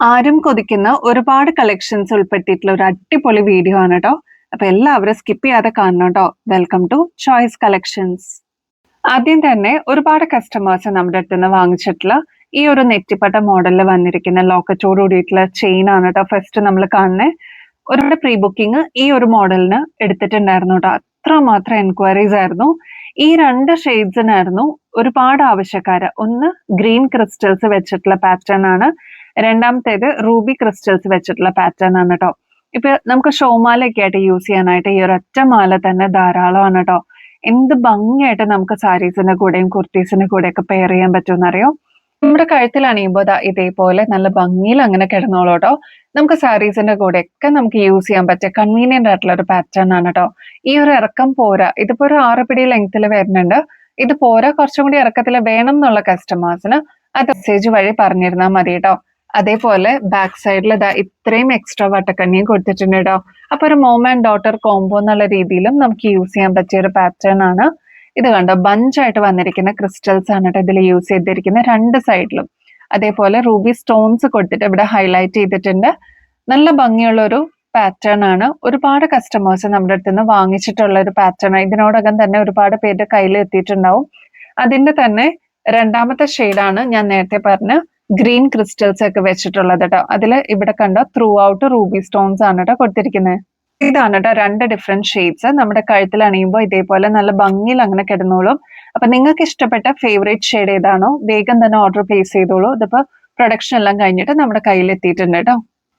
ആരും കൊതിക്കുന്ന ഒരുപാട് കളക്ഷൻസ് ഉൾപ്പെടുത്തിയിട്ടുള്ള ഒരു അടിപൊളി വീഡിയോ ആണ് കേട്ടോ. അപ്പൊ എല്ലാവരും സ്കിപ്പ് ചെയ്യാതെ കാണണം കേട്ടോ. Welcome to choice collections. ആദ്യം തന്നെ ഒരുപാട് കസ്റ്റമേഴ്സ് നമ്മുടെ അടുത്ത് നിന്ന് വാങ്ങിച്ചിട്ടുള്ള ഈ ഒരു നെറ്റിപ്പട്ട മോഡലിൽ വന്നിരിക്കുന്ന ലോക്കറ്റോട് കൂടിയിട്ടുള്ള ചെയിൻ ആണ് കേട്ടോ ഫസ്റ്റ് നമ്മൾ കാണുന്നത്. ഒരുപാട് പ്രീ ബുക്കിംഗ് ഈ ഒരു മോഡലിന് എടുത്തിട്ടുണ്ടായിരുന്നു കേട്ടോ. അത്രമാത്രം എൻക്വയറീസ് ആയിരുന്നു. ഈ രണ്ട് ഷെയ്ഡ്സിനായിരുന്നു ഒരുപാട് ആവശ്യക്കാര്. ഒന്ന് ഗ്രീൻ ക്രിസ്റ്റൽസ് വെച്ചിട്ടുള്ള പാറ്റേൺ ആണ്, രണ്ടാമത്തേത് റൂബി ക്രിസ്റ്റൽസ് വെച്ചിട്ടുള്ള പാറ്റേൺ ആണ് കേട്ടോ. ഇപ്പൊ നമുക്ക് ഷോമാലയൊക്കെ ആയിട്ട് യൂസ് ചെയ്യാനായിട്ട് ഈ ഒരൊറ്റ മാല തന്നെ ധാരാളമാണ് കേട്ടോ. എന്ത് ഭംഗിയായിട്ട് നമുക്ക് സാരീസിന്റെ കൂടെയും കുർത്തീസിന്റെ കൂടെയൊക്കെ പെയർ ചെയ്യാൻ പറ്റുമെന്ന് അറിയോ. നമ്മുടെ കഴുത്തിൽ അണിയുമ്പോൾ ഇതേപോലെ നല്ല ഭംഗിയിൽ അങ്ങനെ കിടന്നോളൂ കേട്ടോ. നമുക്ക് സാരീസിന്റെ കൂടെയൊക്കെ നമുക്ക് യൂസ് ചെയ്യാൻ പറ്റിയ കൺവീനിയന്റ് ആയിട്ടുള്ള ഒരു പാറ്റേൺ ആണ് കേട്ടോ. ഈ ഒരു ഇറക്കം പോരാ, ഇതിപ്പോ ഒരു 6 പിടി ലെങ്ത്തിൽ വരുന്നുണ്ട്. ഇത് പോരാ, കുറച്ചും കൂടി ഇറക്കത്തിൽ വേണം എന്നുള്ള കസ്റ്റമേഴ്സിന് അത് മെസ്സേജ് വഴി പറഞ്ഞിരുന്നാൽ മതി കേട്ടോ. അതേപോലെ ബാക്ക് സൈഡിൽ ഇത്രയും എക്സ്ട്രാ വട്ടക്കണ്ണിയും കൊടുത്തിട്ടുണ്ട് കേട്ടോ. അപ്പൊ ഒരു മോം ആൻഡ് ഡോട്ടർ കോംബോ എന്നുള്ള രീതിയിലും നമുക്ക് യൂസ് ചെയ്യാൻ പറ്റിയ ഒരു പാറ്റേൺ ആണ്. ഇത് കണ്ടോ, ബഞ്ചായിട്ട് വന്നിരിക്കുന്ന ക്രിസ്റ്റൽസ് ആണ് കേട്ടോ ഇതിൽ യൂസ് ചെയ്തിരിക്കുന്ന രണ്ട് സൈഡിലും. അതേപോലെ റൂബി സ്റ്റോൺസ് കൊടുത്തിട്ട് ഇവിടെ ഹൈലൈറ്റ് ചെയ്തിട്ടുണ്ട്. നല്ല ഭംഗിയുള്ള ഒരു പാറ്റേൺ ആണ്. ഒരുപാട് കസ്റ്റമേഴ്സ് നമ്മുടെ അടുത്ത് നിന്ന് വാങ്ങിച്ചിട്ടുള്ള ഒരു പാറ്റേൺ ആണ്. ഇതിനോടകം തന്നെ ഒരുപാട് പേരുടെ കയ്യിൽ എത്തിയിട്ടുണ്ടാവും. അതിന്റെ തന്നെ രണ്ടാമത്തെ ഷെയ്ഡാണ് ഞാൻ നേരത്തെ പറഞ്ഞ ഗ്രീൻ ക്രിസ്റ്റൽസ് ഒക്കെ വെച്ചിട്ടുള്ളത് കേട്ടോ. അതില് ഇവിടെ കണ്ടോ ത്രൂ ഔട്ട് റൂബി സ്റ്റോൺസ് ആണ് കേട്ടോ കൊടുത്തിരിക്കുന്നത്. ഇതാണ് കേട്ടോ രണ്ട് ഡിഫറെന്റ് ഷെയ്ഡ്സ്. നമ്മുടെ കഴുത്തിൽ അണിയുമ്പോൾ ഇതേപോലെ നല്ല ഭംഗിയിൽ അങ്ങനെ കിടന്നോളും. അപ്പൊ നിങ്ങൾക്ക് ഇഷ്ടപ്പെട്ട ഫേവറേറ്റ് ഷെയ്ഡ് ഏതാണോ വേഗം തന്നെ ഓർഡർ പ്ലേസ് ചെയ്തോളൂ. ഇതിപ്പോ പ്രൊഡക്ഷൻ എല്ലാം കഴിഞ്ഞിട്ട് നമ്മുടെ കയ്യിൽ എത്തിയിട്ടുണ്ട് കേട്ടോ.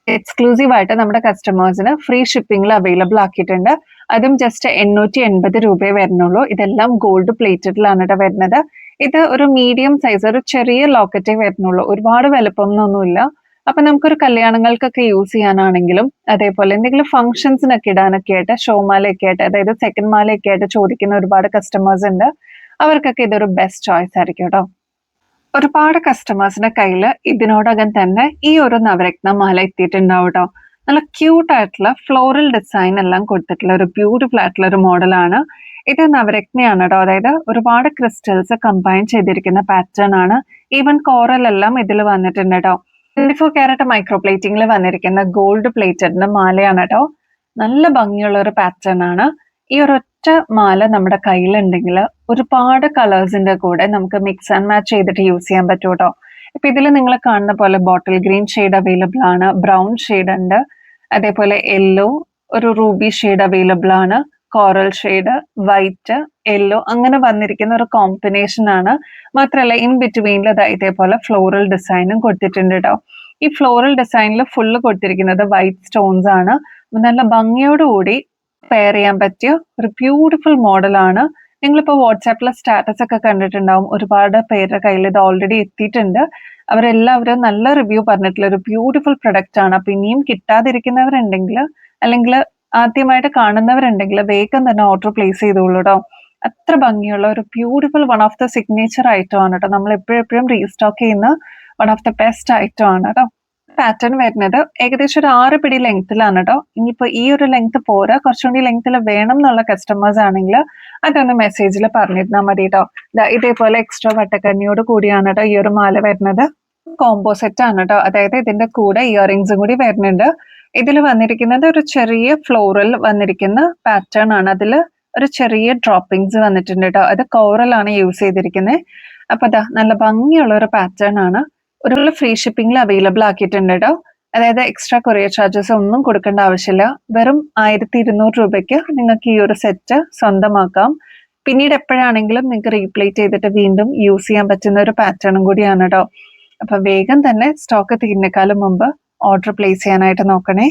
എക്സ്ക്ലൂസീവ് ആയിട്ട് നമ്മുടെ കസ്റ്റമേഴ്സിന് ഫ്രീ ഷിപ്പിംഗിൽ അവൈലബിൾ ആക്കിയിട്ടുണ്ട്. അതും ജസ്റ്റ് 880 രൂപയെ വരുന്നുള്ളൂ. ഇതെല്ലാം ഗോൾഡ് പ്ലേറ്റഡിലാണ് കേട്ടോ വരുന്നത്. ഇത് ഒരു മീഡിയം സൈസ്, ഒരു ചെറിയ ലോക്കറ്റേ വരുന്നുള്ളൂ. ഒരുപാട് വലുപ്പമൊന്നുമില്ല. അപ്പൊ നമുക്കൊരു കല്യാണങ്ങൾക്കൊക്കെ യൂസ് ചെയ്യാനാണെങ്കിലും അതേപോലെ എന്തെങ്കിലും ഫംഗ്ഷൻസിനൊക്കെ ഇടാനൊക്കെ ആയിട്ട് ഷോമാലയൊക്കെ ആയിട്ട്, അതായത് സെക്കൻഡ് മാലയൊക്കെ ആയിട്ട് ചോദിക്കുന്ന ഒരുപാട് കസ്റ്റമേഴ്സ് ഉണ്ട്. അവർക്കൊക്കെ ഇതൊരു ബെസ്റ്റ് ചോയ്സ് ആയിരിക്കും കേട്ടോ. ഒരുപാട് കസ്റ്റമേഴ്സിന്റെ കയ്യിൽ ഇതിനോടകം തന്നെ ഈ ഒരു നവരത്ന മാല എത്തിയിട്ടുണ്ടാവും കേട്ടോ. നല്ല ക്യൂട്ട് ആയിട്ടുള്ള ഫ്ലോറൽ ഡിസൈൻ എല്ലാം കൊടുത്തിട്ടുള്ള ഒരു ബ്യൂട്ടിഫുൾ ആയിട്ടുള്ള ഒരു മോഡലാണ്. ഇത് നവരത്നയാണ് കേട്ടോ. അതായത് ഒരുപാട് ക്രിസ്റ്റൽസ് കമ്പൈൻ ചെയ്തിരിക്കുന്ന പാറ്റേൺ ആണ്. ഈവൻ കോറൽ എല്ലാം ഇതിൽ വന്നിട്ടുണ്ട് കേട്ടോ. 24 ക്യാരറ്റ് മൈക്രോ പ്ലേറ്റിംഗിൽ വന്നിരിക്കുന്ന ഗോൾഡ് പ്ലേറ്റഡിന്റെ മാലയാണ് കേട്ടോ. നല്ല ഭംഗിയുള്ള ഒരു പാറ്റേൺ ആണ്. ഈ ഒരൊറ്റ മാല നമ്മുടെ കയ്യിലുണ്ടെങ്കിൽ ഒരുപാട് കളേഴ്സിന്റെ കൂടെ നമുക്ക് മിക്സ് ആൻഡ് മാച്ച് ചെയ്തിട്ട് യൂസ് ചെയ്യാൻ പറ്റും കേട്ടോ. ഇപ്പൊ ഇതിൽ നിങ്ങൾ കാണുന്ന പോലെ ബോട്ടിൽ ഗ്രീൻ ഷെയ്ഡ് അവൈലബിൾ ആണ്, ബ്രൗൺ ഷെയ്ഡ് ഉണ്ട്, അതേപോലെ യെല്ലോ, ഒരു റൂബി ഷെയ്ഡ് അവൈലബിൾ ആണ്, കോറൽ ഷെയ്ഡ്, വൈറ്റ്, യെല്ലോ അങ്ങനെ വന്നിരിക്കുന്ന ഒരു കോമ്പിനേഷൻ ആണ്. മാത്രമല്ല ഇൻ ബിറ്റ്വീനിൽ ഇതേപോലെ ഫ്ലോറൽ ഡിസൈനും കൊടുത്തിട്ടുണ്ട് കേട്ടോ. ഈ ഫ്ലോറൽ ഡിസൈനിൽ ഫുള്ള് കൊടുത്തിരിക്കുന്നത് വൈറ്റ് സ്റ്റോൺസ് ആണ്. നല്ല ഭംഗിയോടുകൂടി പെയർ ചെയ്യാൻ പറ്റിയ ഒരു ബ്യൂട്ടിഫുൾ മോഡലാണ്. നിങ്ങളിപ്പോൾ വാട്സാപ്പിലെ സ്റ്റാറ്റസ് ഒക്കെ കണ്ടിട്ടുണ്ടാവും. ഒരുപാട് പേരുടെ കയ്യിൽ ഇത് ഓൾറെഡി എത്തിയിട്ടുണ്ട്. അവരെല്ലാവരും നല്ല റിവ്യൂ പറഞ്ഞിട്ടുള്ള ഒരു ബ്യൂട്ടിഫുൾ പ്രൊഡക്റ്റ് ആണ്. അപ്പൊ ഇനിയും കിട്ടാതിരിക്കുന്നവരുണ്ടെങ്കിൽ അല്ലെങ്കിൽ ആദ്യമായിട്ട് കാണുന്നവരുണ്ടെങ്കിൽ വേഗം തന്നെ ഓർഡർ പ്ലേസ് ചെയ്തോളൂ കേട്ടോ. അത്ര ഭംഗിയുള്ള ഒരു beautiful one of the signature item ആണ് കേട്ടോ. നമ്മൾ എപ്പോഴും റീസ്റ്റോക്ക് ചെയ്യുന്ന one of the best item ആണ് കേട്ടോ. പാറ്റേൺ വരുന്നത് ഏകദേശം ഒരു 6 പിടി ലെങ്ത്തിലാണ് കേട്ടോ. ഇനിയിപ്പോ ഈ ഒരു ലെങ്ത് പോരാ, കുറച്ചുകൂടി ലെങ്ത്തിൽ വേണം എന്നുള്ള കസ്റ്റമേഴ്സ് ആണെങ്കിൽ അതൊന്ന് മെസ്സേജിൽ പറഞ്ഞിരുന്നാൽ മതി കേട്ടോ. ഇതേപോലെ എക്സ്ട്രാ വട്ടക്കണ്ണിയോട് കൂടിയാണ് കേട്ടോ ഈ ഒരു മാല വരുന്നത്. കോംബോ സെറ്റ് ആണ് കേട്ടോ. അതായത് ഇതിന്റെ കൂടെ ഇയറിംഗ്സും കൂടി വരുന്നുണ്ട്. ഇതിൽ വന്നിരിക്കുന്നത് ഒരു ചെറിയ ഫ്ലോറൽ വന്നിരിക്കുന്ന പാറ്റേൺ ആണ്. അതിൽ ഒരു ചെറിയ ഡ്രോപ്പിംഗ്സ് വന്നിട്ടുണ്ട് കേട്ടോ. അത് കോറൽ ആണ് യൂസ് ചെയ്തിരിക്കുന്നത്. അപ്പൊ നല്ല ഭംഗിയുള്ള ഒരു പാറ്റേൺ ആണ്. ഒരു ഫ്രീ ഷിപ്പിംഗിൽ അവൈലബിൾ ആക്കിയിട്ടുണ്ട് കേട്ടോ. അതായത് എക്സ്ട്രാ കൊറിയർ ചാർജസ് ഒന്നും കൊടുക്കേണ്ട ആവശ്യമില്ല. വെറും 1200 രൂപയ്ക്ക് നിങ്ങൾക്ക് ഈ ഒരു സെറ്റ് സ്വന്തമാക്കാം. പിന്നീട് എപ്പോഴാണെങ്കിലും നിങ്ങൾക്ക് റീപ്ലേറ്റ് ചെയ്തിട്ട് വീണ്ടും യൂസ് ചെയ്യാൻ പറ്റുന്ന ഒരു പാറ്റേണും കൂടിയാണ് കേട്ടോ. അപ്പൊ വേഗം തന്നെ സ്റ്റോക്ക് തീരുന്നേക്കാളും മുമ്പ് ഓർഡർ പ്ലേസ് ചെയ്യാനായിട്ട് നോക്കണേ.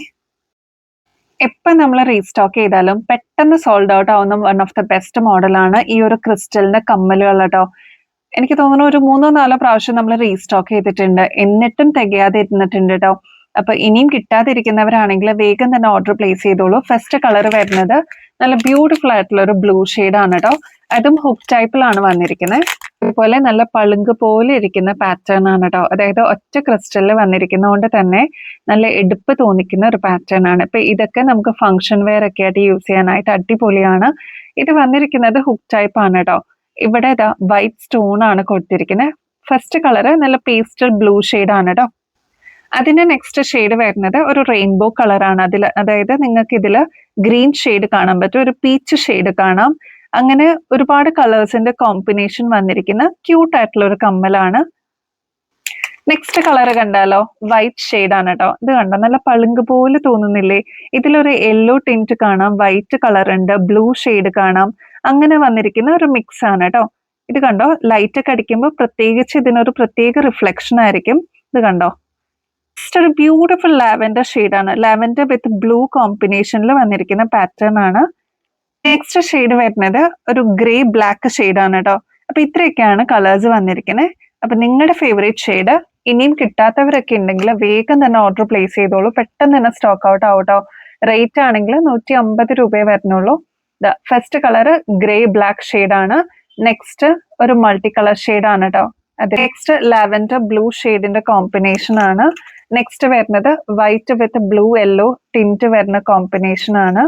എപ്പം നമ്മൾ റീസ്റ്റോക്ക് ചെയ്താലും പെട്ടെന്ന് സോൾഡ് ഔട്ട് ആവുന്ന വൺ ഓഫ് ദ ബെസ്റ്റ് മോഡലാണ് ഈ ഒരു ക്രിസ്റ്റലിന്റെ കമ്മലുകൾ കേട്ടോ. എനിക്ക് തോന്നുന്നു ഒരു 3-4 പ്രാവശ്യം നമ്മൾ റീസ്റ്റോക്ക് ചെയ്തിട്ടുണ്ട്, എന്നിട്ടും തികയാതെ ഇരുന്നിട്ടുണ്ട് കേട്ടോ. അപ്പൊ ഇനിയും കിട്ടാതിരിക്കുന്നവരാണെങ്കിൽ വേഗം തന്നെ ഓർഡർ പ്ലേസ് ചെയ്തോളൂ. ഫസ്റ്റ് കളർ വരുന്നത് നല്ല ബ്യൂട്ടിഫുൾ ആയിട്ടുള്ള ഒരു ബ്ലൂ ആണ് കേട്ടോ. അതും ഹുക്ക് ടൈപ്പിലാണ് വന്നിരിക്കുന്നത്. അതുപോലെ നല്ല പളുങ്ക് പോലെ ഇരിക്കുന്ന പാറ്റേൺ ആണ് കേട്ടോ. അതായത് ഒറ്റ ക്രിസ്റ്റലിൽ വന്നിരിക്കുന്നതുകൊണ്ട് തന്നെ നല്ല എടുപ്പ് തോന്നിക്കുന്ന ഒരു പാറ്റേൺ ആണ്. ഇപ്പൊ ഇതൊക്കെ നമുക്ക് ഫംഗ്ഷൻ വെയർ ഒക്കെ ആയിട്ട് യൂസ് ചെയ്യാനായിട്ട് അടിപൊളിയാണ്. ഇത് വന്നിരിക്കുന്നത് ഹുക്ക് ടൈപ്പ് ആണ് കേട്ടോ. ഇവിടെ വൈറ്റ് സ്റ്റോൺ ആണ് കൊടുത്തിരിക്കുന്നത്. ഫസ്റ്റ് കളർ നല്ല പേസ്റ്റൽ ബ്ലൂ ആണ് കേട്ടോ. അതിന്റെ നെക്സ്റ്റ് ഷെയ്ഡ് വരുന്നത് ഒരു റെയിൻബോ കളറാണ്. അതായത് നിങ്ങൾക്ക് ഇതില് ഗ്രീൻ ഷെയ്ഡ് കാണാൻ പറ്റും, ഒരു പീച്ച് ഷെയ്ഡ് കാണാം. അങ്ങനെ ഒരുപാട് കളേഴ്സിന്റെ കോമ്പിനേഷൻ വന്നിരിക്കുന്ന ക്യൂട്ട് ആയിട്ടുള്ള ഒരു കമ്മലാണ്. നെക്സ്റ്റ് കളർ കണ്ടാലോ, വൈറ്റ് ഷെയ്ഡ് ആണ് കേട്ടോ. ഇത് കണ്ടോ, നല്ല പളുങ്ക് പോലെ തോന്നുന്നില്ലേ? ഇതിലൊരു യെല്ലോ ടിന്റ് കാണാം, വൈറ്റ് കളർ ഉണ്ട്, ബ്ലൂ ഷെയ്ഡ് കാണാം. അങ്ങനെ വന്നിരിക്കുന്ന ഒരു മിക്സ് ആണ് കേട്ടോ. ഇത് കണ്ടോ, ലൈറ്റ് ഒക്കെ അടിക്കുമ്പോൾ പ്രത്യേകിച്ച് ഇതിനൊരു പ്രത്യേക റിഫ്ലക്ഷൻ ആയിരിക്കും. ഇത് കണ്ടോ, നെക്സ്റ്റ് ഒരു ബ്യൂട്ടിഫുൾ ലാവൻഡർ ഷെയ്ഡാണ്. ലാവൻഡർ വിത്ത് ബ്ലൂ കോമ്പിനേഷനിൽ വന്നിരിക്കുന്ന പാറ്റേൺ ആണ്. നെക്സ്റ്റ് ഷെയ്ഡ് വരുന്നത് ഒരു ഗ്രേ ബ്ലാക്ക് ഷെയ്ഡാണ് കേട്ടോ. അപ്പൊ ഇത്രയൊക്കെയാണ് കളേഴ്സ് വന്നിരിക്കുന്നത്. അപ്പൊ നിങ്ങളുടെ ഫേവറേറ്റ് ഷെയ്ഡ് ഇനിയും കിട്ടാത്തവരൊക്കെ ഉണ്ടെങ്കിൽ വേഗം തന്നെ ഓർഡർ പ്ലേസ് ചെയ്തോളൂ, പെട്ടെന്ന് തന്നെ സ്റ്റോക്ക് ഔട്ട് ആവട്ടോ. റേറ്റ് ആണെങ്കിൽ 150 രൂപയെ വരുന്നുള്ളൂ. ഫസ്റ്റ് കളർ ഗ്രേ ബ്ലാക്ക് ഷെയ്ഡാണ്. നെക്സ്റ്റ് ഒരു മൾട്ടി കളർ ഷെയ്ഡാണ് കേട്ടോ. അത് നെക്സ്റ്റ് ലാവൻഡർ ബ്ലൂ ഷെയ്ഡിന്റെ കോമ്പിനേഷൻ ആണ്. നെക്സ്റ്റ് വരുന്നത് വൈറ്റ് വിത്ത് ബ്ലൂ യെല്ലോ ടിന്റ് വരുന്ന കോമ്പിനേഷൻ ആണ്.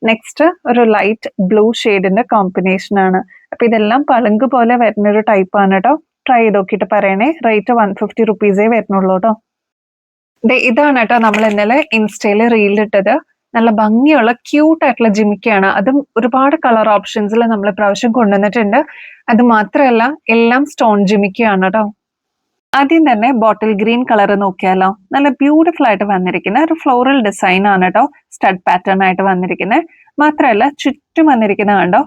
നെക്സ്റ്റ് ഒരു ലൈറ്റ് ബ്ലൂ ഷെയ്ഡിന്റെ കോമ്പിനേഷൻ ആണ്. അപ്പൊ ഇതെല്ലാം പളുങ്ക് പോലെ വരുന്ന ഒരു ടൈപ്പ് ആണ് കേട്ടോ. ട്രൈ ചെയ്ത് നോക്കിയിട്ട് പറയണേ. റേറ്റ് 150 റുപ്പീസേ വരുന്നുള്ളൂ കേട്ടോ. ഇതാണ് കേട്ടോ നമ്മൾ ഇന്നലെ ഇൻസ്റ്റയില് റീലിട്ടത്. നല്ല ഭംഗിയുള്ള ക്യൂട്ട് ആയിട്ടുള്ള ജിമിക്കാണ്. അതും ഒരുപാട് കളർ ഓപ്ഷൻസിൽ നമ്മൾ പ്രാവശ്യം കൊണ്ടുവന്നിട്ടുണ്ട്. അത് മാത്രമല്ല എല്ലാം സ്റ്റോൺ ജിമിക്കയാണ് കേട്ടോ. ആദ്യം തന്നെ ബോട്ടിൽ ഗ്രീൻ കളർ നോക്കിയാലോ, നല്ല ബ്യൂട്ടിഫുൾ ആയിട്ട് വന്നിരിക്കുന്ന ഒരു ഫ്ലോറൽ ഡിസൈൻ ആണ് കേട്ടോ. സ്റ്റഡ് പാറ്റേൺ ആയിട്ട് വന്നിരിക്കുന്നത് മാത്രമല്ല ചുറ്റും വന്നിരിക്കുന്ന കണ്ടോ,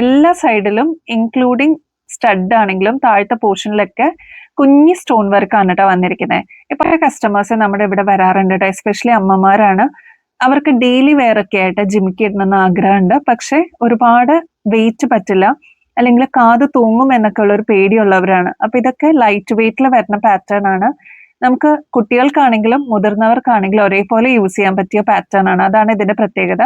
എല്ലാ സൈഡിലും ഇൻക്ലൂഡിങ് സ്റ്റഡ് ആണെങ്കിലും താഴത്തെ പോർഷനിലൊക്കെ കുഞ്ഞി സ്റ്റോൺ വർക്ക് ആണ് കേട്ടോ വന്നിരിക്കുന്നത്. ഇപ്പൊ കസ്റ്റമേഴ്സ് നമ്മുടെ ഇവിടെ വരാറുണ്ട് കേട്ടോ, എസ്പെഷ്യലി അമ്മമാരാണ്. അവർക്ക് ഡെയിലി വെയർ ഒക്കെ ആയിട്ട് ജിമിക്ക് ഇടണമെന്ന് ആഗ്രഹമുണ്ട്. പക്ഷെ ഒരുപാട് വെയിറ്റ് പറ്റില്ല, അല്ലെങ്കിൽ കാത് തൂങ്ങും എന്നൊക്കെ ഉള്ള ഒരു പേടിയുള്ളവരാണ്. അപ്പൊ ഇതൊക്കെ ലൈറ്റ് വെയിറ്റിൽ വരുന്ന പാറ്റേൺ ആണ്. നമുക്ക് കുട്ടികൾക്കാണെങ്കിലും മുതിർന്നവർക്കാണെങ്കിലും ഒരേപോലെ യൂസ് ചെയ്യാൻ പറ്റിയ പാറ്റേൺ ആണ്. അതാണ് ഇതിന്റെ പ്രത്യേകത.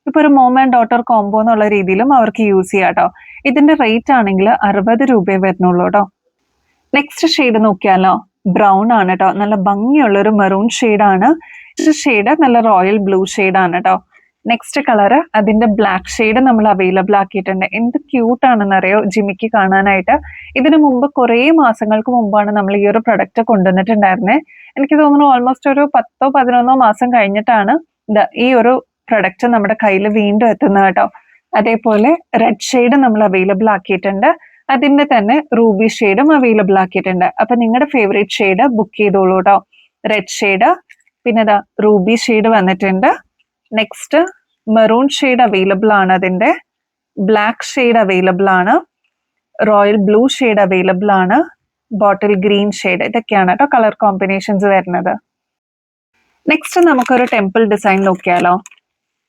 ഇപ്പൊ ഒരു മോം ആൻഡ് ഡോട്ടർ കോംബോ എന്നുള്ള രീതിയിലും അവർക്ക് യൂസ് ചെയ്യാം കേട്ടോ. ഇതിന്റെ റേറ്റ് ആണെങ്കിൽ 60 രൂപയെ വരുന്നുള്ളൂ കേട്ടോ. നെക്സ്റ്റ് ഷെയ്ഡ് നോക്കിയാലോ, ബ്രൗൺ ആണ് കേട്ടോ. നല്ല ഭംഗിയുള്ള ഒരു മെറൂൺ ഷെയ്ഡാണ്. ഷെയ്ഡ് നല്ല റോയൽ ബ്ലൂ ഷെയ്ഡാണ് കേട്ടോ. നെക്സ്റ്റ് കളർ അതിന്റെ ബ്ലാക്ക് ഷെയ്ഡ് നമ്മൾ അവൈലബിൾ ആക്കിയിട്ടുണ്ട്. എന്ത് ക്യൂട്ട് ആണെന്നറിയോ ജിമിക്ക് കാണാനായിട്ട്. ഇതിനു മുമ്പ് കുറേ മാസങ്ങൾക്ക് മുമ്പാണ് നമ്മൾ ഈ ഒരു പ്രൊഡക്റ്റ് കൊണ്ടുവന്നിട്ടുണ്ടായിരുന്നത്. എനിക്ക് തോന്നുന്നു ഓൾമോസ്റ്റ് ഒരു 10-11 മാസം കഴിഞ്ഞിട്ടാണ് ഈ ഒരു പ്രൊഡക്റ്റ് നമ്മുടെ കയ്യിൽ വീണ്ടും എത്തുന്നത് കേട്ടോ. അതേപോലെ റെഡ് ഷെയ്ഡ് നമ്മൾ അവൈലബിൾ ആക്കിയിട്ടുണ്ട്. അതിന്റെ തന്നെ റൂബി ഷെയ്ഡും അവൈലബിൾ ആക്കിയിട്ടുണ്ട്. അപ്പൊ നിങ്ങളുടെ ഫേവറേറ്റ് ഷെയ്ഡ് ബുക്ക് ചെയ്തോളൂ കേട്ടോ. റെഡ് ഷെയ്ഡ്, പിന്നെ റൂബി ഷെയ്ഡ് വന്നിട്ടുണ്ട്. നെക്സ്റ്റ് മെറൂൺ ഷെയ്ഡ് അവൈലബിൾ ആണ്. അതിന്റെ ബ്ലാക്ക് ഷെയ്ഡ് അവൈലബിൾ ആണ്. റോയൽ ബ്ലൂ ഷെയ്ഡ് അവൈലബിൾ ആണ്. ബോട്ടിൽ ഗ്രീൻ ഷെയ്ഡ്, ഇതൊക്കെയാണ് കേട്ടോ കളർ കോമ്പിനേഷൻസ് വരുന്നത്. നെക്സ്റ്റ് നമുക്കൊരു ടെമ്പിൾ ഡിസൈൻ നോക്കിയാലോ.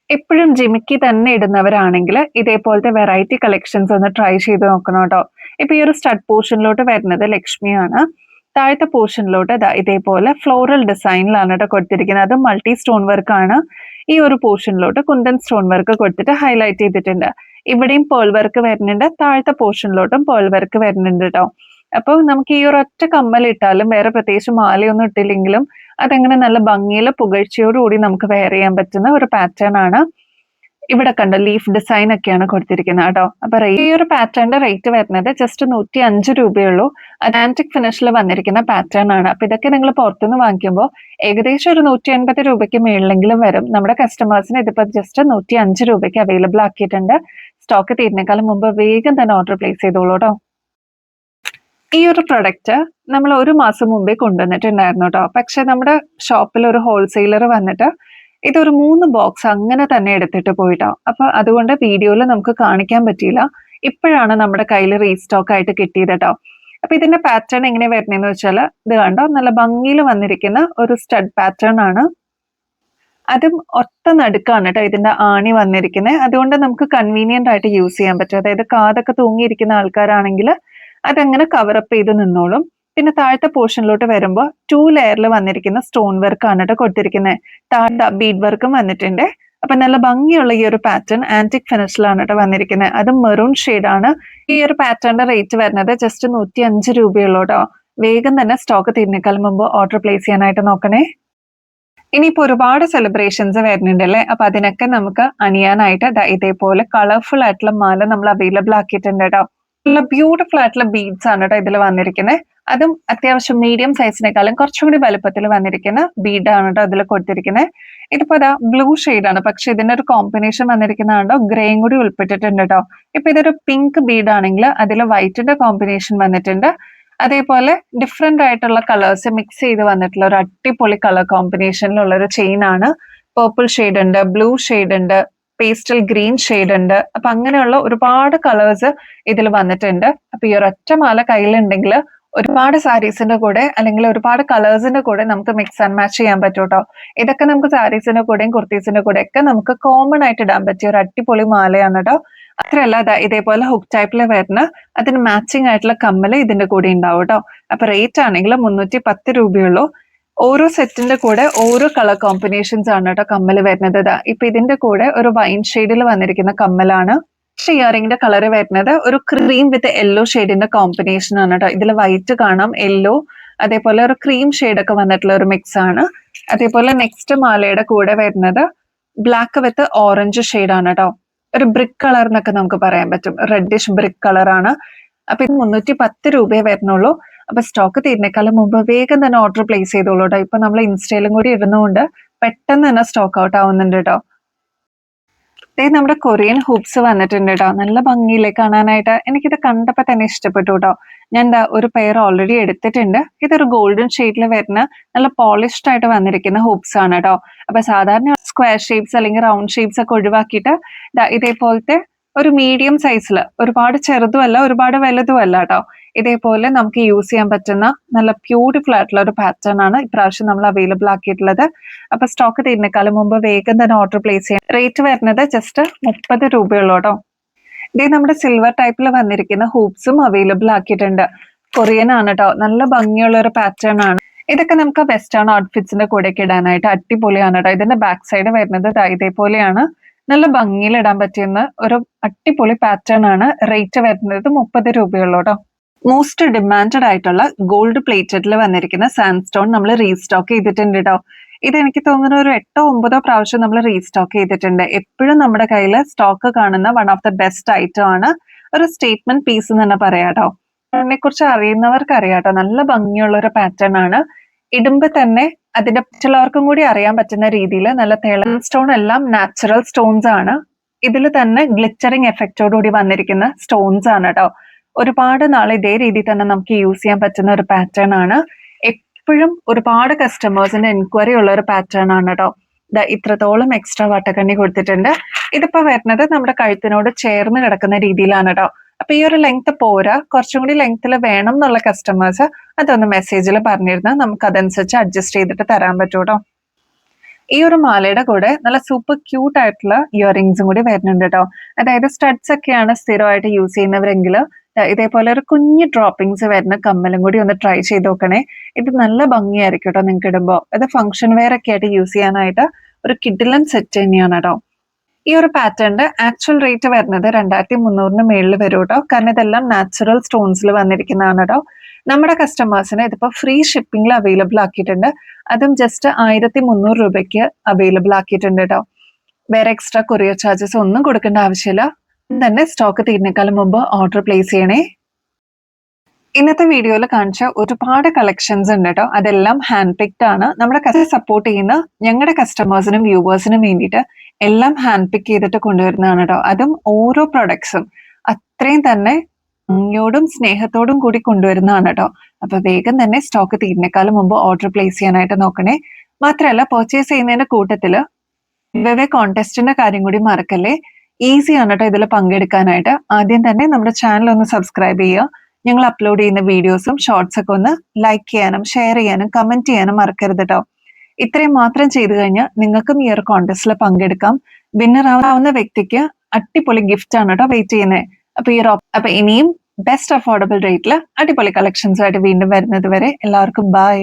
എപ്പോഴും ജിമിക്കി തന്നെ ഇടുന്നവരാണെങ്കിൽ ഇതേപോലത്തെ വെറൈറ്റി കളക്ഷൻസ് ഒന്ന് ട്രൈ ചെയ്ത് നോക്കണം കേട്ടോ. ഇപ്പൊ ഈ ഒരു സ്റ്റഡ് പോർഷനിലോട്ട് വരുന്നത് ലക്ഷ്മിയാണ്. താഴത്തെ പോർഷനിലോട്ട് ഇതേപോലെ ഫ്ലോറൽ ഡിസൈനിലാണ് കേട്ടോ കൊടുത്തിരിക്കുന്നത്. അത് മൾട്ടി സ്റ്റോൺ വർക്ക് ആണ്. ഈ ഒരു പോർഷനിലോട്ട് കുന്തൻ സ്റ്റോൺ വർക്ക് കൊടുത്തിട്ട് ഹൈലൈറ്റ് ചെയ്തിട്ടുണ്ട്. ഇവിടെയും പേൾ വർക്ക് വരുന്നുണ്ട്, താഴത്തെ പോർഷനിലോട്ടും പേൾ വർക്ക് വരുന്നുണ്ട് കേട്ടോ. അപ്പോൾ നമുക്ക് ഈ ഒരു ഒറ്റ കമ്മൽ ഇട്ടാലും വേറെ പ്രത്യേകിച്ച് മാലയൊന്നും ഇട്ടില്ലെങ്കിലും അതങ്ങനെ നല്ല ഭംഗിയിൽ പുകഴ്ചയോടുകൂടി നമുക്ക് വെയർ ചെയ്യാൻ പറ്റുന്ന ഒരു പാറ്റേൺ ആണ്. ഇവിടെ കണ്ടോ ലീഫ് ഡിസൈൻ ഒക്കെയാണ് കൊടുത്തിരിക്കുന്നത് കേട്ടോ. അപ്പൊ ഈ ഒരു പാറ്റേണിന്റെ റേറ്റ് വരുന്നത് ജസ്റ്റ് 105 രൂപയുള്ളൂ. അത് ആന്റിക് ഫിനിഷിൽ വന്നിരിക്കുന്ന പാറ്റേൺ ആണ്. അപ്പൊ ഇതൊക്കെ നിങ്ങൾ പുറത്തുനിന്ന് വാങ്ങിക്കുമ്പോൾ ഏകദേശം ഒരു 180 രൂപയ്ക്ക് മേളിലെങ്കിലും വരും. നമ്മുടെ കസ്റ്റമേഴ്സിന് ഇതിപ്പോ ജസ്റ്റ് 105 രൂപയ്ക്ക് അവൈലബിൾ ആക്കിയിട്ടുണ്ട്. സ്റ്റോക്ക് തീരുന്നേക്കാളും മുമ്പ് വേഗം തന്നെ ഓർഡർ പ്ലേസ് ചെയ്തോളൂ കേട്ടോ. ഈ ഒരു പ്രൊഡക്റ്റ് നമ്മൾ 1 മാസം മുമ്പേ കൊണ്ടുവന്നിട്ടുണ്ടായിരുന്നു കേട്ടോ. പക്ഷെ നമ്മുടെ ഷോപ്പിൽ ഒരു ഹോൾസെയിലർ വന്നിട്ട് ഇതൊരു 3 ബോക്സ് അങ്ങനെ തന്നെ എടുത്തിട്ട് പോയിട്ടോ. അപ്പൊ അതുകൊണ്ട് വീഡിയോയിൽ നമുക്ക് കാണിക്കാൻ പറ്റിയില്ല. ഇപ്പോഴാണ് നമ്മുടെ കയ്യിൽ റീസ്റ്റോക്ക് ആയിട്ട് കിട്ടിയത് കേട്ടോ. അപ്പൊ ഇതിന്റെ പാറ്റേൺ എങ്ങനെ വരുന്നതെന്ന് വെച്ചാൽ ഇത് കണ്ടോ, നല്ല ഭംഗിയിൽ വന്നിരിക്കുന്ന ഒരു സ്റ്റഡ് പാറ്റേൺ ആണ്. അതും ഒറ്റ നടുക്കാണ് കേട്ടോ ഇതിന്റെ ആണി വന്നിരിക്കുന്നത്. അതുകൊണ്ട് നമുക്ക് കൺവീനിയന്റ് ആയിട്ട് യൂസ് ചെയ്യാൻ പറ്റും. അതായത് കാതൊക്കെ തൂങ്ങിയിരിക്കുന്ന ആൾക്കാരാണെങ്കിൽ അതങ്ങനെ കവറപ്പ് ചെയ്ത് നിന്നോളും. പിന്നെ താഴത്തെ പോർഷനിലോട്ട് വരുമ്പോൾ 2 ലെയറിൽ വന്നിരിക്കുന്ന സ്റ്റോൺ വർക്ക് ആണ് കേട്ടോ കൊടുത്തിരിക്കുന്നത്. താഴെ ബീഡ് വർക്കും വന്നിട്ടുണ്ട്. അപ്പൊ നല്ല ഭംഗിയുള്ള ഈ ഒരു പാറ്റേൺ ആന്റിക് ഫിനിഷിലാണ് കേട്ടോ വന്നിരിക്കുന്നത്. അത് മെറൂൺ ഷെയ്ഡാണ്. ഈ ഒരു പാറ്റേണിന്റെ റേറ്റ് വരുന്നത് ജസ്റ്റ് 105 രൂപയുള്ളൂ കേട്ടോ. വേഗം തന്നെ സ്റ്റോക്ക് തീരുന്നേക്കാൾ മുമ്പ് ഓർഡർ പ്ലേസ് ചെയ്യാനായിട്ട് നോക്കണേ. ഇനിയിപ്പോ ഒരുപാട് സെലിബ്രേഷൻസ് വരുന്നുണ്ടല്ലേ. അപ്പൊ അതിനൊക്കെ നമുക്ക് അണിയാനായിട്ട് ഇതേപോലെ കളർഫുൾ ആയിട്ടുള്ള മാല നമ്മൾ അവൈലബിൾ ആക്കിയിട്ടുണ്ട് കേട്ടോ. നല്ല ബ്യൂട്ടിഫുൾ ആയിട്ടുള്ള ബീഡ്സ് ആണ് കേട്ടോ ഇതിൽ വന്നിരിക്കുന്നത്. അതും അത്യാവശ്യം മീഡിയം സൈസിനേക്കാളും കുറച്ചും കൂടി വലുപ്പത്തിൽ വന്നിരിക്കുന്ന ബീഡാണ് കേട്ടോ അതിൽ കൊടുത്തിരിക്കുന്നത്. ഇതിപ്പോ ഇതാ ബ്ലൂ ആണ്, പക്ഷെ ഇതിന്റെ ഒരു കോമ്പിനേഷൻ വന്നിരിക്കുന്നതാണോ ഗ്രേയും കൂടി ഉൾപ്പെട്ടിട്ടുണ്ട് കേട്ടോ. ഇപ്പൊ ഇതൊരു പിങ്ക് ബീഡാണെങ്കിൽ അതിൽ വൈറ്റിന്റെ കോമ്പിനേഷൻ വന്നിട്ടുണ്ട്. അതേപോലെ ഡിഫറെന്റ് ആയിട്ടുള്ള കളേഴ്സ് മിക്സ് ചെയ്ത് വന്നിട്ടുള്ള ഒരു അടിപൊളി കളർ കോമ്പിനേഷനിലുള്ള ഒരു ചെയിൻ ആണ്. പേർപ്പിൾ ഷെയ്ഡ് ഉണ്ട്, ബ്ലൂ ഷെയ്ഡ് ഉണ്ട്, പേസ്റ്റൽ ഗ്രീൻ ഷെയ്ഡ് ഉണ്ട്. അപ്പൊ അങ്ങനെയുള്ള ഒരുപാട് കളേഴ്സ് ഇതിൽ വന്നിട്ടുണ്ട്. അപ്പൊ ഈ ഒരൊറ്റ മാല കയ്യിലുണ്ടെങ്കിൽ ഒരുപാട് സാരീസിന്റെ കൂടെ അല്ലെങ്കിൽ ഒരുപാട് കളേഴ്സിന്റെ കൂടെ നമുക്ക് മിക്സ് ആൻഡ് മാച്ച് ചെയ്യാൻ പറ്റും കേട്ടോ. ഇതൊക്കെ നമുക്ക് സാരീസിന്റെ കൂടെയും കുർത്തീസിന്റെ കൂടെ ഒക്കെ നമുക്ക് കോമൺ ആയിട്ട് ഇടാൻ പറ്റിയ ഒരു അടിപൊളി മാലയാണ് കേട്ടോ. അത്രയല്ല ഇതേപോലെ ഹുക്ക് ടൈപ്പിൽ വരുന്ന അതിന് മാച്ചിങ് ആയിട്ടുള്ള കമ്മല് ഇതിന്റെ കൂടെ ഉണ്ടാവും കേട്ടോ. അപ്പൊ റേറ്റ് ആണെങ്കിൽ 310 രൂപയുള്ളൂ. ഓരോ സെറ്റിന്റെ കൂടെ ഓരോ കളർ കോമ്പിനേഷൻസ് ആണ് കേട്ടോ കമ്മല് വരുന്നത്. ഇപ്പൊ ഇതിന്റെ കൂടെ ഒരു വൈൻ ഷെയ്ഡിൽ വന്നിരിക്കുന്ന കമ്മലാണ്. ഇയറിംഗിന്റെ കളർ വരുന്നത് ഒരു ക്രീം വിത്ത് യെല്ലോ ഷെയ്ഡിന്റെ കോമ്പിനേഷൻ ആണ് കേട്ടോ. ഇതിൽ വൈറ്റ് കാണാം, യെല്ലോ, അതേപോലെ ഒരു ക്രീം ഷെയ്ഡ് ഒക്കെ വന്നിട്ടുള്ള ഒരു മിക്സ് ആണ്. അതേപോലെ നെക്സ്റ്റ് മാലയുടെ കൂടെ വരുന്നത് ബ്ലാക്ക് വിത്ത് ഓറഞ്ച് ഷെയ്ഡ് ആണ് കേട്ടോ. ഒരു ബ്രിക്ക് കളർ എന്നൊക്കെ നമുക്ക് പറയാൻ പറ്റും, റെഡിഷ് ബ്രിക്ക് കളർ ആണ്. അപ്പൊ ഇത് 310 രൂപയെ വരുന്നുള്ളൂ. അപ്പൊ സ്റ്റോക്ക് തീരുന്നേക്കാളും മുമ്പ് വേഗം തന്നെ ഓർഡർ പ്ലേസ് ചെയ്തോളൂ കേട്ടോ. ഇപ്പൊ നമ്മൾ ഇൻസ്റ്റയിലും കൂടി ഇടുന്നതുകൊണ്ട് പെട്ടെന്ന് തന്നെ സ്റ്റോക്ക് ഔട്ട് ആവുന്നുണ്ട് കേട്ടോ. നമ്മുടെ കൊറിയൻ ഹൂപ്സ് വന്നിട്ടുണ്ട് കേട്ടോ. നല്ല ഭംഗിയില്ലേ കാണാനായിട്ട്. എനിക്കിത് കണ്ടപ്പോ തന്നെ ഇഷ്ടപ്പെട്ടു കേട്ടോ. ഞാൻ ഒരു പെയർ ഓൾറെഡി എടുത്തിട്ടുണ്ട്. ഇതൊരു ഗോൾഡൻ ഷെയ്ഡിൽ വരുന്ന നല്ല പോളിഷ്ഡ് ആയിട്ട് വന്നിരിക്കുന്ന ഹൂപ്സ് ആണ് കേട്ടോ. അപ്പൊ സാധാരണ സ്ക്വയർ ഷേപ്സ് അല്ലെങ്കിൽ റൗണ്ട് ഷേപ്സ് ഒക്കെ ഒഴിവാക്കിയിട്ട് ഇതേപോലത്തെ ഒരു മീഡിയം സൈസിൽ, ഒരുപാട് ചെറുതുമല്ല ഒരുപാട് വലുതുമല്ല കേട്ടോ, ഇതേപോലെ നമുക്ക് യൂസ് ചെയ്യാൻ പറ്റുന്ന നല്ല ബ്യൂട്ടിഫുൾ ആയിട്ടുള്ള ഒരു പാറ്റേൺ ആണ് ഇപ്രാവശ്യം നമ്മൾ അവൈലബിൾ ആക്കിയിട്ടുള്ളത്. അപ്പൊ സ്റ്റോക്ക് തീരുന്നേക്കാളും മുമ്പ് വേഗം തന്നെ ഓർഡർ പ്ലേസ് ചെയ്യാം. റേറ്റ് വരുന്നത് ജസ്റ്റ് 30 രൂപയുള്ളൂ കേട്ടോ. ഇതേ നമ്മുടെ സിൽവർ ടൈപ്പിൽ വന്നിരിക്കുന്ന ഹൂപ്സും അവൈലബിൾ ആക്കിയിട്ടുണ്ട്. കൊറിയൻ ആണ് കേട്ടോ. നല്ല ഭംഗിയുള്ള ഒരു പാറ്റേൺ ആണ്. ഇതൊക്കെ നമുക്ക് വെസ്റ്റേൺ ഔട്ട്ഫിറ്റ്സിന്റെ കൂടെയൊക്കെ ഇടാനായിട്ട് അടിപൊളിയാണ് കേട്ടോ. ഇതിന്റെ ബാക്ക് സൈഡ് വരുന്നത് ഇതേപോലെയാണ്. നല്ല ഭംഗിയിൽ ഇടാൻ പറ്റുന്ന ഒരു അടിപൊളി പാറ്റേൺ ആണ്. റേറ്റ് വരുന്നത് 30 രൂപയുള്ളൂ കേട്ടോ. മോസ്റ്റ് ഡിമാൻഡഡ് ആയിട്ടുള്ള ഗോൾഡ് പ്ലേറ്റഡിൽ വന്നിരിക്കുന്ന സാൻഡ്സ്റ്റോൺ നമ്മൾ റീസ്റ്റോക്ക് ചെയ്തിട്ടുണ്ട് കേട്ടോ. ഇത് എനിക്ക് തോന്നുന്ന ഒരു 8-9 പ്രാവശ്യം നമ്മൾ റീസ്റ്റോക്ക് ചെയ്തിട്ടുണ്ട്. എപ്പോഴും നമ്മുടെ കയ്യിൽ സ്റ്റോക്ക് കാണുന്ന one of the best item ആണ്. ഒരു സ്റ്റേറ്റ്മെന്റ് പീസ് എന്ന് തന്നെ പറയാം കേട്ടോ. അതിനെ കുറിച്ച് അറിയുന്നവർക്ക് അറിയാം കേട്ടോ. നല്ല ഭംഗിയുള്ള ഒരു പാറ്റേൺ ആണ്. ഇടുമ്പോ തന്നെ അതിന്റെ മറ്റുള്ളവർക്കും കൂടി അറിയാൻ പറ്റുന്ന രീതിയിൽ നല്ല തെളിഞ്ഞ സ്റ്റോൺ എല്ലാം നാച്ചുറൽ സ്റ്റോൺസ് ആണ്. ഇതിൽ തന്നെ ഗ്ലിറ്ററിങ് എഫക്റ്റോടുകൂടി വന്നിരിക്കുന്ന സ്റ്റോൺസ് ആണ് കേട്ടോ. ഒരുപാട് നാൾ ഇതേ രീതിയിൽ തന്നെ നമുക്ക് യൂസ് ചെയ്യാൻ പറ്റുന്ന ഒരു പാറ്റേൺ ആണ്. എപ്പോഴും ഒരുപാട് കസ്റ്റമേഴ്സിന്റെ എൻക്വയറി ഉള്ള ഒരു പാറ്റേൺ ആണ് കേട്ടോ. ഇത്രത്തോളം എക്സ്ട്രാ വട്ടക്കണ്ണി കൊടുത്തിട്ടുണ്ട്. ഇതിപ്പോ വരുന്നത് നമ്മുടെ കഴുത്തിനോട് ചേർന്ന് കിടക്കുന്ന രീതിയിലാണ് കേട്ടോ. അപ്പൊ ഈ ഒരു ലെങ്ത് പോരാ, കുറച്ചും കൂടി ലെങ്ത്തിൽ വേണം എന്നുള്ള കസ്റ്റമേഴ്സ് അതൊന്ന് മെസ്സേജിൽ പറഞ്ഞിരുന്നാൽ നമുക്ക് അതനുസരിച്ച് അഡ്ജസ്റ്റ് ചെയ്തിട്ട് തരാൻ പറ്റും കേട്ടോ. ഈ ഒരു മാലയുടെ കൂടെ നല്ല സൂപ്പർ ക്യൂട്ട് ആയിട്ടുള്ള ഇയറിംഗ്സും കൂടി വരുന്നുണ്ട് കേട്ടോ. അതായത് സ്റ്റഡ്സ് ഒക്കെയാണ് സ്ഥിരമായിട്ട് യൂസ് ചെയ്യുന്നവരെങ്കിൽ ഇതേപോലെ ഒരു കുഞ്ഞു ഡ്രോപ്പിങ്സ് വരുന്ന കമ്മലും കൂടി ഒന്ന് ട്രൈ ചെയ്ത് നോക്കണേ. ഇത് നല്ല ഭംഗിയായിരിക്കും കേട്ടോ നിങ്ങൾക്ക് ഇടുമ്പോൾ. ഇത് ഫംഗ്ഷൻ വെയർ ഒക്കെ ആയിട്ട് യൂസ് ചെയ്യാനായിട്ട് ഒരു കിഡിലൻ സെറ്റ് തന്നെയാണ് കേട്ടോ. ഈ ഒരു പാറ്റേണിന്റെ ആക്ച്വൽ റേറ്റ് വരുന്നത് 2300 മേളിൽ വരും കേട്ടോ. കാരണം ഇതെല്ലാം നാച്ചുറൽ സ്റ്റോൺസിൽ വന്നിരിക്കുന്നതാണ് കേട്ടോ. നമ്മുടെ കസ്റ്റമേഴ്സിന് ഇതിപ്പോ ഫ്രീ ഷിപ്പിംഗിൽ അവൈലബിൾ ആക്കിയിട്ടുണ്ട്. അതും ജസ്റ്റ് 1300 രൂപയ്ക്ക് അവൈലബിൾ ആക്കിയിട്ടുണ്ട് കേട്ടോ. വേറെ എക്സ്ട്രാ കൊറിയർ ചാർജസ് ഒന്നും കൊടുക്കേണ്ട ആവശ്യമില്ല. തന്നെ സ്റ്റോക്ക് തീരുന്നേക്കാളും മുമ്പ് ഓർഡർ പ്ലേസ് ചെയ്യണേ. ഇന്നത്തെ വീഡിയോയിൽ കാണിച്ച ഒരുപാട് കളക്ഷൻസ് ഉണ്ട് കേട്ടോ. അതെല്ലാം ഹാൻഡ് പിക്ഡ് ആണ്. നമ്മുടെ സപ്പോർട്ട് ചെയ്യുന്ന ഞങ്ങളുടെ കസ്റ്റമേഴ്സിനും വ്യൂവേഴ്സിനും വേണ്ടിയിട്ട് എല്ലാം ഹാൻഡ് പിക്ക് ചെയ്തിട്ട് കൊണ്ടുവരുന്നതാണ് കേട്ടോ. അതും ഓരോ പ്രൊഡക്ട്സും അത്രയും തന്നെ ഭംഗിയോടും സ്നേഹത്തോടും കൂടി കൊണ്ടുവരുന്നതാണ് കേട്ടോ. അപ്പൊ വേഗം തന്നെ സ്റ്റോക്ക് തീരുന്നേക്കാളും മുമ്പ് ഓർഡർ പ്ലേസ് ചെയ്യാനായിട്ട് നോക്കണേ. മാത്രമല്ല പർച്ചേസ് ചെയ്യുന്നതിന്റെ കൂട്ടത്തില് ഗിവ് കോൺടെസ്റ്റിന്റെ കാര്യം കൂടി മറക്കല്ലേ. ഈസിയാണ് കേട്ടോ ഇതിൽ പങ്കെടുക്കാനായിട്ട്. ആദ്യം തന്നെ നമ്മുടെ ചാനൽ ഒന്ന് സബ്സ്ക്രൈബ് ചെയ്യുക. ഞങ്ങൾ അപ്ലോഡ് ചെയ്യുന്ന വീഡിയോസും ഷോർട്സ് ഒക്കെ ഒന്ന് ലൈക്ക് ചെയ്യാനും ഷെയർ ചെയ്യാനും കമന്റ് ചെയ്യാനും മറക്കരുത് കേട്ടോ. ഇത്രയും മാത്രം ചെയ്തു കഴിഞ്ഞാൽ നിങ്ങൾക്കും ഈ ഒരു കോൺടെസ്റ്റിൽ പങ്കെടുക്കാം. വിന്നർ ആവുന്ന വ്യക്തിക്ക് അടിപൊളി ഗിഫ്റ്റ് ആണ് കേട്ടോ വെയിറ്റ് ചെയ്യുന്നത്. അപ്പൊ ഇനിയും ബെസ്റ്റ് അഫോർഡബിൾ റേറ്റിൽ അടിപൊളി കളക്ഷൻസുമായിട്ട് വീണ്ടും വരുന്നത് വരെ എല്ലാവർക്കും ബൈ.